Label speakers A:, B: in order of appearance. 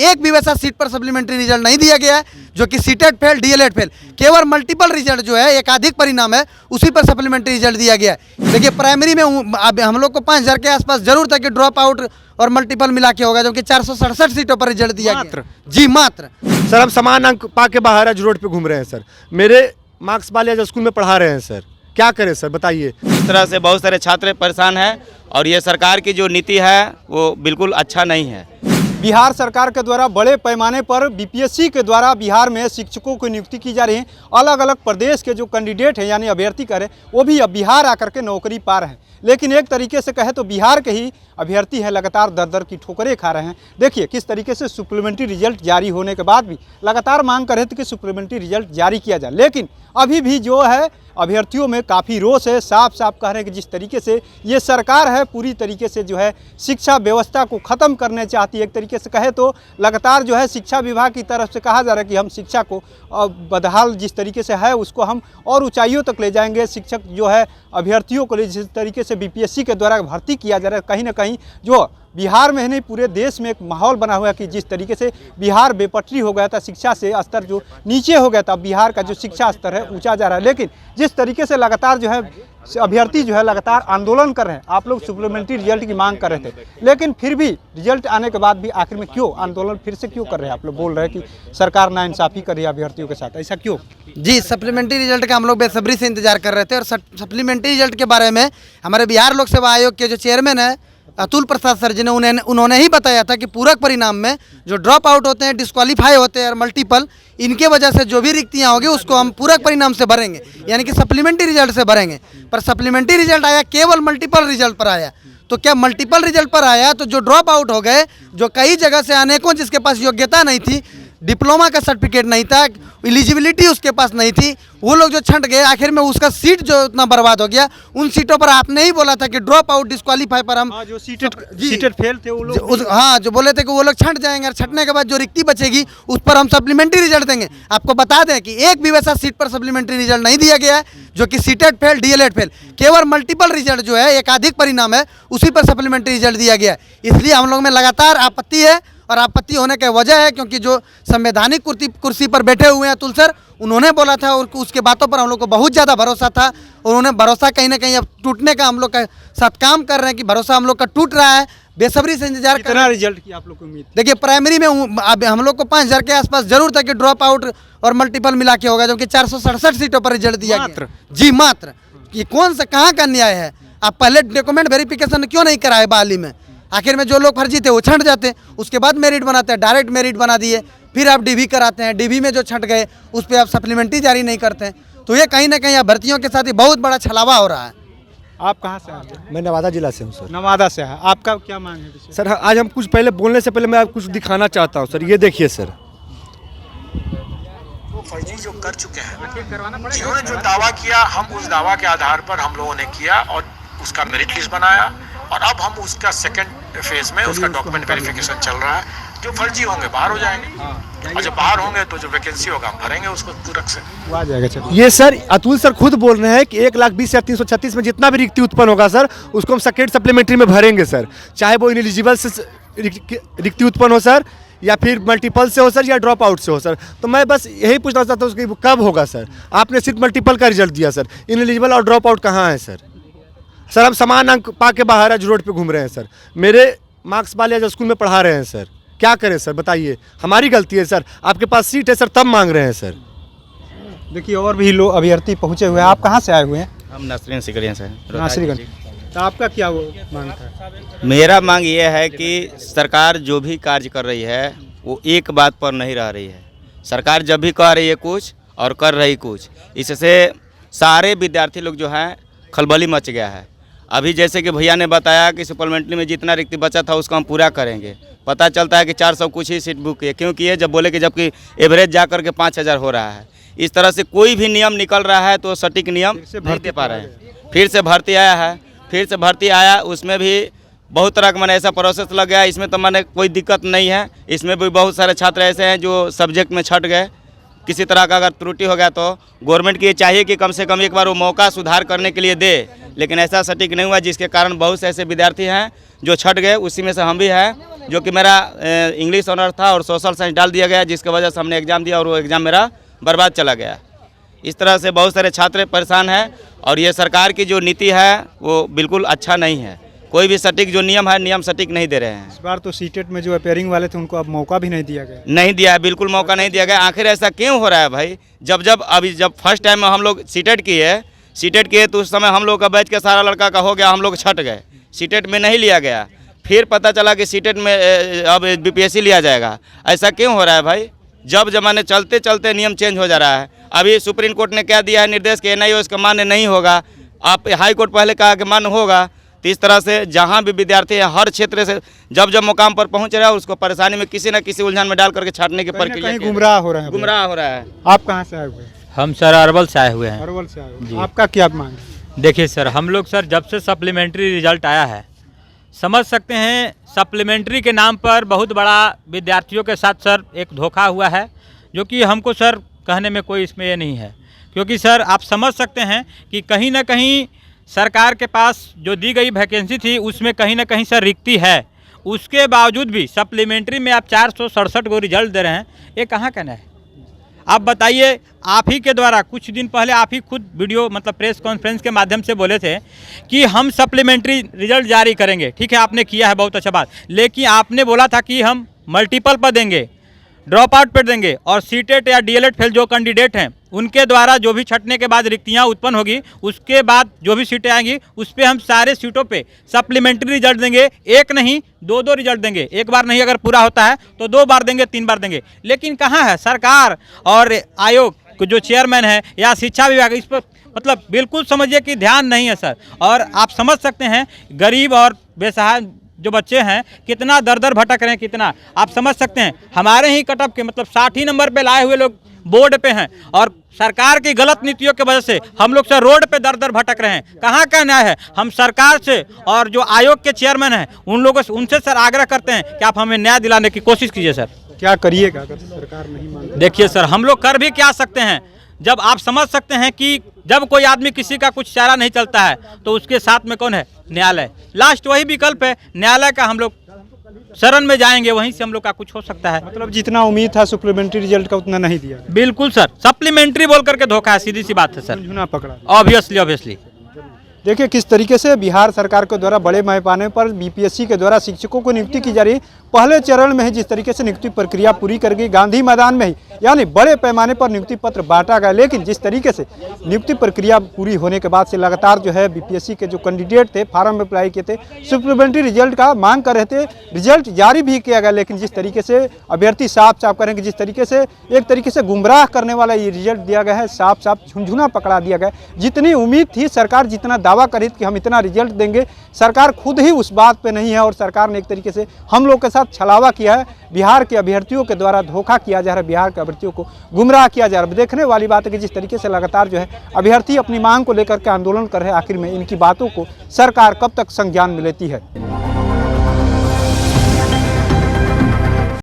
A: एक भी वैसा सीट पर सप्लीमेंट्री रिजल्ट नहीं दिया गया है जो कि सीटेट फेल, डीएलएड फेल, केवल मल्टीपल रिजल्ट जो है एकाधिक परिणाम है उसी पर सप्लीमेंट्री रिजल्ट दिया गया है। देखिए प्राइमरी में अब हम लोग को 5000 के आसपास जरूर था कि ड्रॉप आउट और मल्टीपल मिला के होगा, जबकि 467 सीटों पर रिजल्ट दिया गया। जी मात्र
B: सर हम समान अंक पा के बाहर आज रोड पे घूम रहे हैं सर। मेरे मार्क्स वाले आज स्कूल में पढ़ा रहे हैं सर, क्या करें सर बताइए।
C: इस तरह से बहुत सारे छात्र परेशान हैं और ये सरकार की जो नीति है वो बिल्कुल अच्छा नहीं है।
D: बिहार सरकार के द्वारा बड़े पैमाने पर बीपीएससी के द्वारा बिहार में शिक्षकों की नियुक्ति की जा रही है। अलग अलग प्रदेश के जो कैंडिडेट हैं यानी अभ्यर्थी कर रहे हैं वो भी अब बिहार आकर के नौकरी पा रहे हैं। लेकिन एक तरीके से कहे तो बिहार के ही अभ्यर्थी हैं लगातार दर दर की ठोकरें खा रहे हैं। देखिए किस तरीके से सप्लीमेंट्री रिजल्ट जारी होने के बाद भी लगातार मांग कर रहे थे कि सप्लीमेंट्री रिजल्ट जारी किया जाए, लेकिन अभी भी जो है अभ्यर्थियों में काफ़ी रोष है। साफ साफ कह रहे हैं कि जिस तरीके से ये सरकार है पूरी तरीके से जो है शिक्षा व्यवस्था को ख़त्म करने चाहती है। एक तरीके से कहे तो लगातार जो है शिक्षा विभाग की तरफ से कहा जा रहा है कि हम शिक्षा को बदहाल जिस तरीके से है उसको हम और ऊंचाइयों तक ले जाएंगे। शिक्षक जो है अभ्यर्थियों को जिस तरीके से बीपीएससी के द्वारा भर्ती किया जा रहा है, कहीं ना कहीं जो बिहार में ही नहीं पूरे देश में एक माहौल बना हुआ है कि जिस तरीके से बिहार बेपटरी हो गया था, शिक्षा से स्तर जो नीचे हो गया था, बिहार का जो शिक्षा स्तर है ऊंचा जा रहा है। लेकिन जिस तरीके से लगातार जो है अभ्यर्थी जो है लगातार आंदोलन कर रहे हैं, आप लोग सप्लीमेंट्री रिजल्ट की मांग कर रहे थे, लेकिन फिर भी रिजल्ट आने के बाद भी आखिर में क्यों आंदोलन फिर से क्यों कर रहे हैं? आप लोग बोल रहे हैं कि सरकार नाइंसाफ़ी कर रही है अभ्यर्थियों के साथ, ऐसा क्यों?
A: जी सप्लीमेंट्री रिजल्ट का हम लोग बेसब्री से इंतजार कर रहे थे और सप्लीमेंट्री रिजल्ट के बारे में हमारे बिहार लोक सेवा आयोग के जो चेयरमैन है अतुल प्रसाद सर जी ने उन्होंने ही बताया था कि पूरक परिणाम में जो ड्रॉप आउट होते हैं, डिस्क्वालीफाई होते हैं और मल्टीपल, इनके वजह से जो भी रिक्तियाँ होगी उसको हम पूरक परिणाम से भरेंगे, यानी कि सप्लीमेंट्री रिजल्ट से भरेंगे। पर सप्लीमेंट्री रिजल्ट आया केवल मल्टीपल रिजल्ट पर आया। तो क्या मल्टीपल रिजल्ट पर आया तो जो ड्रॉप आउट हो गए, जो कई जगह से अनेकों जिसके पास योग्यता नहीं थी, डिप्लोमा का सर्टिफिकेट नहीं था, एलिजिबिलिटी उसके पास नहीं थी, वो लोग जो छंट गए, आखिर में उसका सीट जो इतना बर्बाद हो गया। उन सीटों पर आपने ही बोला था कि ड्रॉप आउट डिस्क्वालीफाई पर हम
D: जो सीटेड फेल थे वो लोग
A: जो बोले थे कि वो लोग छंट जाएंगे और छंटने के बाद जो रिक्ति बचेगी उस पर हम सप्लीमेंट्री रिजल्ट देंगे। आपको बता दें कि एक भी वैसा सीट पर सप्लीमेंट्री रिजल्ट नहीं दिया गया है जो कि सीटेट फेल, डीएलएड फेल, केवल मल्टीपल रिजल्ट जो है एकाधिक परिणाम है उसी पर सप्लीमेंट्री रिजल्ट दिया गया है। इसलिए हम लोग में लगातार आपत्ति है और आपत्ति होने की वजह है क्योंकि जो संवैधानिक कुर्सी पर बैठे हुए हैं अतुल सर, उन्होंने बोला था और उसके बातों पर हम लोग को बहुत ज़्यादा भरोसा था और उन्होंने भरोसा कहीं ना कहीं अब टूटने का हम लोग के साथ काम कर रहे हैं कि भरोसा हम लोग का टूट रहा है। बेसब्री से इंतजार कर रहे हैं।
D: रिजल्ट की आप लोग को उम्मीद?
A: देखिए प्राइमरी में अब हम लोग को 5000 के आसपास जरूर था कि ड्रॉप आउट और मल्टीपल मिला के होगा, जबकि 467 सीटों पर रिजल्ट दिया गया। जी मात्र ये कौन सा कहाँ का न्याय है? आप पहले डॉक्यूमेंट वेरिफिकेशन क्यों नहीं कराए बहाली में? आखिर में जो लोग फर्जी थे वो छंट जाते, उसके बाद मेरिट बनाते हैं, डायरेक्ट मेरिट बना दिए, फिर आप डीवी कराते हैं, डीवी में जो छंट गए उस पर आप सप्लीमेंट्री जारी नहीं करते हैं। तो ये कहीं ना कहीं अभ्यर्थियों के साथ ही बहुत बड़ा छलावा हो रहा है।
D: आप कहाँ से आए?
B: मैं नवादा जिला से हूँ सर।
D: नवादा से है। आपका क्या मांग है?
B: सर आज हम कुछ पहले बोलने से पहले मैं आपको कुछ दिखाना चाहता हूँ सर। ये देखिए सर,
E: फर्जी जो कर चुके हैं, जिन्होंने जो दावा किया हम उस दावा के आधार पर हम लोगों ने किया और उसका मेरिट लिस्ट बनाया और अब हम उसका सेकंड फेज में उसका डॉक्यूमेंट वेरिफिकेशन चल रहा है। जो फर्जी होंगे बाहर हो जाएंगे और जब बाहर होंगे तो जो वैकेंसी होगा हम भरेंगे उसको पूरक से
D: आ जाएगा।
B: ये सर अतुल सर खुद बोल रहे हैं कि 1,20,336 में जितना भी रिक्ति उत्पन्न होगा सर उसको हम सेकेंड सप्लीमेंट्री में भरेंगे सर, चाहे वो इनएलिजिबल से रिक्ति उत्पन्न हो सर या फिर मल्टीपल से हो सर या ड्रॉप आउट से हो सर। तो मैं बस यही पूछना चाहता हूँ कि कब होगा सर? आपने सिर्फ मल्टीपल का रिजल्ट दिया सर, इनएलिजिबल और ड्रॉप आउट कहाँ है सर? सर हम समान अंक पा के बाहर आज रोड पे घूम रहे हैं सर। मेरे मार्क्स वाले आज स्कूल में पढ़ा रहे हैं सर, क्या करें सर बताइए। हमारी गलती है सर, आपके पास सीट है सर तब मांग रहे हैं सर।
D: देखिए और भी लोग अभ्यर्थी पहुँचे हुए हैं। आप कहाँ से आए हुए हैं?
C: हम नसरीन सिकरिया से।
D: नासरीगंज। तो आपका क्या वो मांग था?
C: मेरा मांग ये है कि सरकार जो भी कार्य कर रही है वो एक बात पर नहीं रह रही है। सरकार जब भी कह रही है कुछ और कर रही कुछ, इससे सारे विद्यार्थी लोग जो हैं खलबली मच गया है। अभी जैसे कि भैया ने बताया कि सप्लीमेंट्री में जितना रिक्ति बचा था उसको हम पूरा करेंगे, पता चलता है कि 400 कुछ ही सीट बुक है। क्यों किए? जब बोले कि जबकि एवरेज जा कर के 5000 हो रहा है। इस तरह से कोई भी नियम निकल रहा है तो सटीक नियम नहीं दे पा रहे हैं। फिर से भर्ती आया है, फिर से भर्ती आया, उसमें भी बहुत तरह का मैंने ऐसा प्रोसेस लग गया। इसमें तो मैंने कोई दिक्कत नहीं है, इसमें भी बहुत सारे छात्र ऐसे हैं जो सब्जेक्ट में छट गए। किसी तरह का अगर त्रुटि हो गया तो गवर्नमेंट की ये चाहिए कि कम से कम एक बार वो मौका सुधार करने के लिए दे, लेकिन ऐसा सटीक नहीं हुआ, जिसके कारण बहुत से ऐसे विद्यार्थी हैं जो छट गए। उसी में से हम भी हैं जो कि मेरा इंग्लिश ऑनर था और सोशल साइंस डाल दिया गया, जिसकी वजह से हमने एग्ज़ाम दिया और वो एग्ज़ाम मेरा बर्बाद चला गया। इस तरह से बहुत सारे छात्र परेशान हैं और ये सरकार की जो नीति है वो बिल्कुल अच्छा नहीं है। कोई भी सटीक जो नियम है, नियम सटीक नहीं दे रहे हैं।
D: इस बार तो सीटेट में जो अपेयरिंग वाले थे उनको अब मौका भी नहीं दिया गया।
C: नहीं दिया है, बिल्कुल मौका नहीं दिया गया। आखिर ऐसा क्यों हो रहा है भाई? जब फर्स्ट टाइम में हम लोग सीटेट किए तो उस समय हम लोग का बैच के सारा लड़का का हो गया, हम लोग छट गए, सीटेट में नहीं लिया गया। फिर पता चला कि सीटेट में अब बीपीएससी लिया जाएगा। ऐसा क्यों हो रहा है भाई? जब जमाने चलते चलते नियम चेंज हो जा रहा है। अभी सुप्रीम कोर्ट ने क्या दिया है निर्देश कि एनआईओ इसका मान्य नहीं होगा। आप हाई कोर्ट पहले कहा कि मान्य होगा। तो इस तरह से जहाँ भी विद्यार्थी है हर क्षेत्र से जब मुकाम पर पहुँच रहा है उसको परेशानी में किसी न किसी उलझन में डाल करके छाटने की प्रक्रिया
D: गुमराह हो रहा है।
C: गुमराह हो रहा है।
D: आप कहाँ से आए हुए हैं?
F: हम सर अरवल से आए हुए हैं।
D: अरवल से आए हुए। आपका क्या मांग है?
F: देखिए सर, हम लोग सर जब से सप्लीमेंट्री रिजल्ट आया है, समझ सकते हैं सप्लीमेंट्री के नाम पर बहुत बड़ा विद्यार्थियों के साथ सर एक धोखा हुआ है, जो कि हमको सर कहने में कोई इसमें ये नहीं है। क्योंकि सर आप समझ सकते हैं कि कहीं ना कहीं सरकार के पास जो दी गई वैकेंसी थी उसमें कहीं ना कहीं सर रिक्ति है। उसके बावजूद भी सप्लीमेंट्री में आप 467 को रिजल्ट दे रहे हैं, ये कहाँ कहना है? आप बताइए। आप ही के द्वारा कुछ दिन पहले आप ही खुद वीडियो मतलब प्रेस कॉन्फ्रेंस के माध्यम से बोले थे कि हम सप्लीमेंट्री रिजल्ट जारी करेंगे। ठीक है, आपने किया है, बहुत अच्छा बात। लेकिन आपने बोला था कि हम मल्टीपल पर देंगे, ड्रॉप आउट पर देंगे और सीटेट या डीएलएड फेल जो कैंडिडेट हैं उनके द्वारा जो भी छटने के बाद रिक्तियां उत्पन्न होगी उसके बाद जो भी सीटें आएंगी उस पर हम सारे सीटों पे सप्लीमेंट्री रिजल्ट देंगे। एक नहीं, दो रिजल्ट देंगे। एक बार नहीं, अगर पूरा होता है तो 2 बार देंगे, 3 बार देंगे। लेकिन कहाँ है सरकार और आयोग जो चेयरमैन है या शिक्षा विभाग, इस पर मतलब बिल्कुल समझिए कि ध्यान नहीं है सर। और आप समझ सकते हैं गरीब और बेसहारा जो बच्चे हैं कितना दर दर भटक रहे हैं, कितना आप समझ सकते हैं। हमारे ही कटअप के मतलब 60 ही नंबर पे लाए हुए लोग बोर्ड पे हैं और सरकार की गलत नीतियों की वजह से हम लोग सर रोड पे दर दर भटक रहे हैं। कहाँ का न्याय है? हम सरकार से और जो आयोग के चेयरमैन हैं उन लोगों से, उनसे सर आग्रह करते हैं कि आप हमें न्याय दिलाने की कोशिश कीजिए सर।
D: क्या करिएगा अगर सरकार नहीं मान?
F: देखिए सर, हम लोग कर भी क्या सकते हैं? जब आप समझ सकते हैं कि जब कोई आदमी किसी का कुछ चारा नहीं चलता है तो उसके साथ में कौन है? न्यायालय। लास्ट वही विकल्प है, न्यायालय का हम लोग शरण में जाएंगे, वहीं से हम लोग का कुछ हो सकता है।
D: मतलब जितना उम्मीद था सप्लीमेंट्री रिजल्ट का उतना नहीं दिया।
F: बिल्कुल सर, सप्लीमेंट्री बोल करके धोखा है, सीधी सी बात है सर।
D: झुना पकड़ा।
F: ऑब्वियसली।
D: देखिए किस तरीके से बिहार सरकार के द्वारा बड़े पैमाने पर बीपीएससी के द्वारा शिक्षकों को नियुक्ति की जा रही है। पहले चरण में ही जिस तरीके से नियुक्ति प्रक्रिया पूरी कर गई, गांधी मैदान में ही यानी बड़े पैमाने पर नियुक्ति पत्र बांटा गया। लेकिन जिस तरीके से नियुक्ति प्रक्रिया पूरी होने के बाद से लगातार जो है बीपीएससी के जो कैंडिडेट थे, फार्म में अप्लाई किए थे, सप्लीमेंट्री रिजल्ट का मांग कर रहे थे, रिजल्ट जारी भी किया गया। लेकिन जिस तरीके से अभ्यर्थी साफ करेंगे, जिस तरीके से एक तरीके से गुमराह करने वाला ये रिजल्ट दिया गया है, साफ झुंझुना पकड़ा दिया गया। जितनी उम्मीद थी, सरकार जितना दावा करी कि हम इतना रिजल्ट देंगे, सरकार खुद ही उस बात पे नहीं है और सरकार ने एक तरीके से हम लोग के साथ छलावा किया है। बिहार के अभ्यर्थियों के द्वारा धोखा किया जा रहा है, बिहार के अभ्यर्थियों को गुमराह किया जा रहा है। देखने वाली बात है कि जिस तरीके से लगातार जो है अभ्यर्थी अपनी मांग को लेकर के आंदोलन कर रहे हैं, आखिर में इनकी बातों को सरकार कब तक संज्ञान में लेती है।